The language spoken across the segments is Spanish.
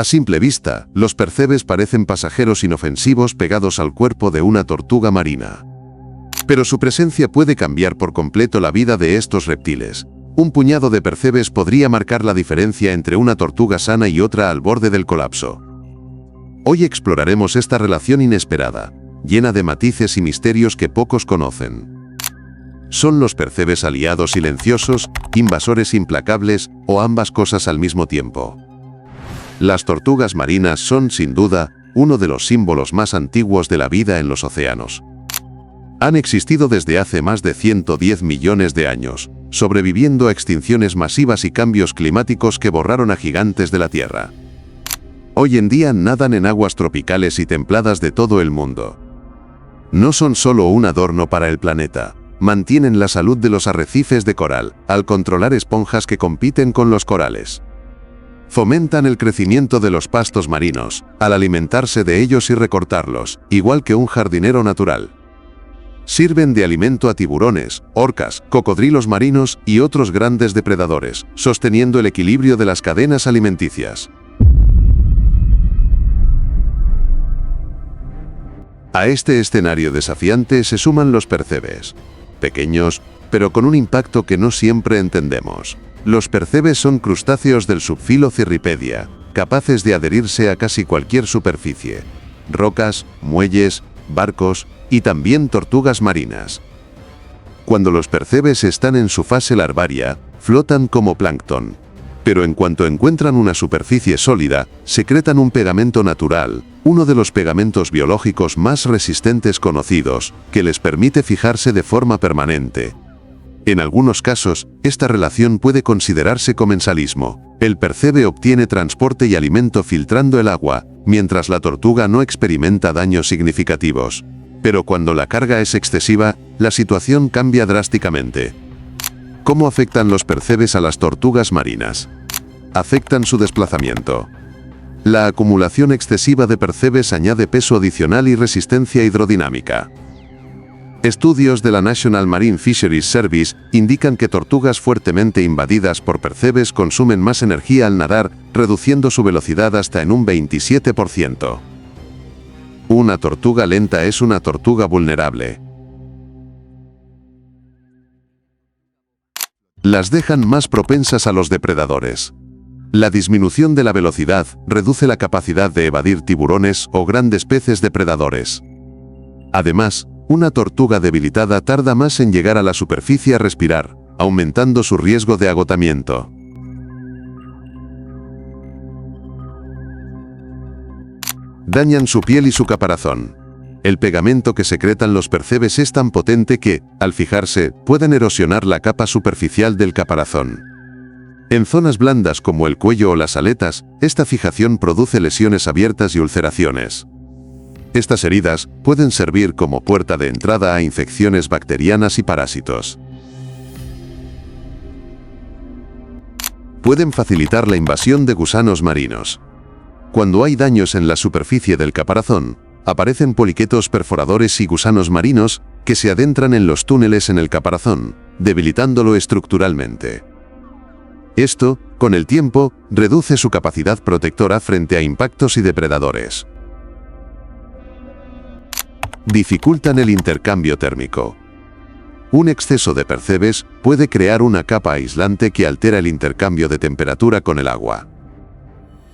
A simple vista, los percebes parecen pasajeros inofensivos pegados al cuerpo de una tortuga marina. Pero su presencia puede cambiar por completo la vida de estos reptiles. Un puñado de percebes podría marcar la diferencia entre una tortuga sana y otra al borde del colapso. Hoy exploraremos esta relación inesperada, llena de matices y misterios que pocos conocen. ¿Son los percebes aliados silenciosos, invasores implacables o ambas cosas al mismo tiempo? Las tortugas marinas son, sin duda, uno de los símbolos más antiguos de la vida en los océanos. Han existido desde hace más de 110 millones de años, sobreviviendo a extinciones masivas y cambios climáticos que borraron a gigantes de la Tierra. Hoy en día nadan en aguas tropicales y templadas de todo el mundo. No son solo un adorno para el planeta, mantienen la salud de los arrecifes de coral, al controlar esponjas que compiten con los corales. Fomentan el crecimiento de los pastos marinos, al alimentarse de ellos y recortarlos, igual que un jardinero natural. Sirven de alimento a tiburones, orcas, cocodrilos marinos y otros grandes depredadores, sosteniendo el equilibrio de las cadenas alimenticias. A este escenario desafiante se suman los percebes. Pequeños, pero con un impacto que no siempre entendemos. Los percebes son crustáceos del subfilo Cirripedia, capaces de adherirse a casi cualquier superficie. Rocas, muelles, barcos y también tortugas marinas. Cuando los percebes están en su fase larvaria, flotan como plancton. Pero en cuanto encuentran una superficie sólida, secretan un pegamento natural, uno de los pegamentos biológicos más resistentes conocidos, que les permite fijarse de forma permanente. En algunos casos, esta relación puede considerarse comensalismo. El percebe obtiene transporte y alimento filtrando el agua, mientras la tortuga no experimenta daños significativos. Pero cuando la carga es excesiva, la situación cambia drásticamente. ¿Cómo afectan los percebes a las tortugas marinas? Afectan su desplazamiento. La acumulación excesiva de percebes añade peso adicional y resistencia hidrodinámica. Estudios de la National Marine Fisheries Service indican que tortugas fuertemente invadidas por percebes consumen más energía al nadar, reduciendo su velocidad hasta en un 27%. Una tortuga lenta es una tortuga vulnerable. Las dejan más propensas a los depredadores. La disminución de la velocidad reduce la capacidad de evadir tiburones o grandes peces depredadores. Además, una tortuga debilitada tarda más en llegar a la superficie a respirar, aumentando su riesgo de agotamiento. Dañan su piel y su caparazón. El pegamento que secretan los percebes es tan potente que, al fijarse, pueden erosionar la capa superficial del caparazón. En zonas blandas como el cuello o las aletas, esta fijación produce lesiones abiertas y ulceraciones. Estas heridas pueden servir como puerta de entrada a infecciones bacterianas y parásitos. Pueden facilitar la invasión de gusanos marinos. Cuando hay daños en la superficie del caparazón, aparecen poliquetos perforadores y gusanos marinos que se adentran en los túneles en el caparazón, debilitándolo estructuralmente. Esto, con el tiempo, reduce su capacidad protectora frente a impactos y depredadores. Dificultan el intercambio térmico. Un exceso de percebes puede crear una capa aislante que altera el intercambio de temperatura con el agua.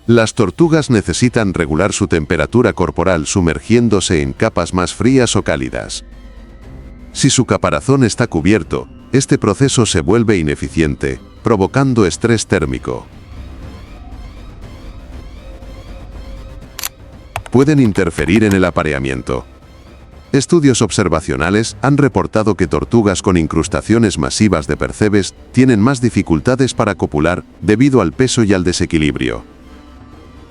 Las tortugas necesitan regular su temperatura corporal sumergiéndose en capas más frías o cálidas. Si su caparazón está cubierto, este proceso se vuelve ineficiente, provocando estrés térmico. Pueden interferir en el apareamiento. Estudios observacionales han reportado que tortugas con incrustaciones masivas de percebes tienen más dificultades para copular debido al peso y al desequilibrio.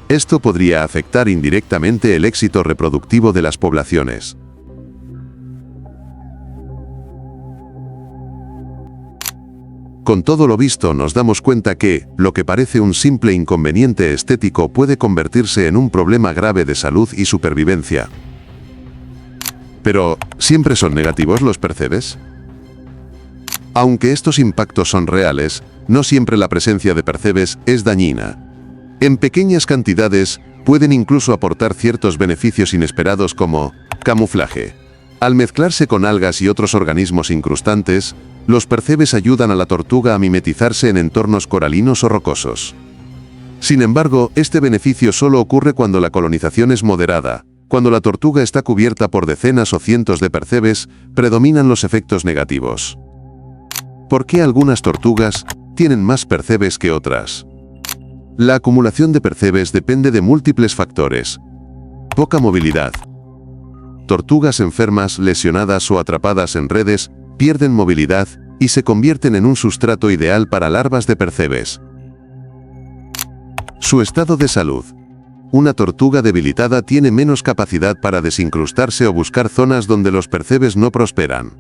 Esto podría afectar indirectamente el éxito reproductivo de las poblaciones. Con todo lo visto nos damos cuenta que, lo que parece un simple inconveniente estético puede convertirse en un problema grave de salud y supervivencia. Pero, ¿siempre son negativos los percebes? Aunque estos impactos son reales, no siempre la presencia de percebes es dañina. En pequeñas cantidades, pueden incluso aportar ciertos beneficios inesperados como camuflaje. Al mezclarse con algas y otros organismos incrustantes, los percebes ayudan a la tortuga a mimetizarse en entornos coralinos o rocosos. Sin embargo, este beneficio solo ocurre cuando la colonización es moderada. Cuando la tortuga está cubierta por decenas o cientos de percebes, predominan los efectos negativos. ¿Por qué algunas tortugas tienen más percebes que otras? La acumulación de percebes depende de múltiples factores. Poca movilidad. Tortugas enfermas, lesionadas o atrapadas en redes pierden movilidad y se convierten en un sustrato ideal para larvas de percebes. Su estado de salud. Una tortuga debilitada tiene menos capacidad para desincrustarse o buscar zonas donde los percebes no prosperan.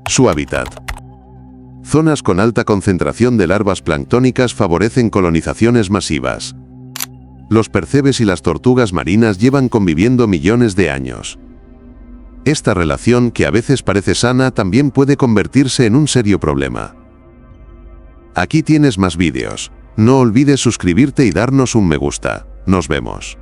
Su hábitat. Zonas con alta concentración de larvas planctónicas favorecen colonizaciones masivas. Los percebes y las tortugas marinas llevan conviviendo millones de años. Esta relación, que a veces parece sana, también puede convertirse en un serio problema. Aquí tienes más vídeos. No olvides suscribirte y darnos un me gusta. Nos vemos.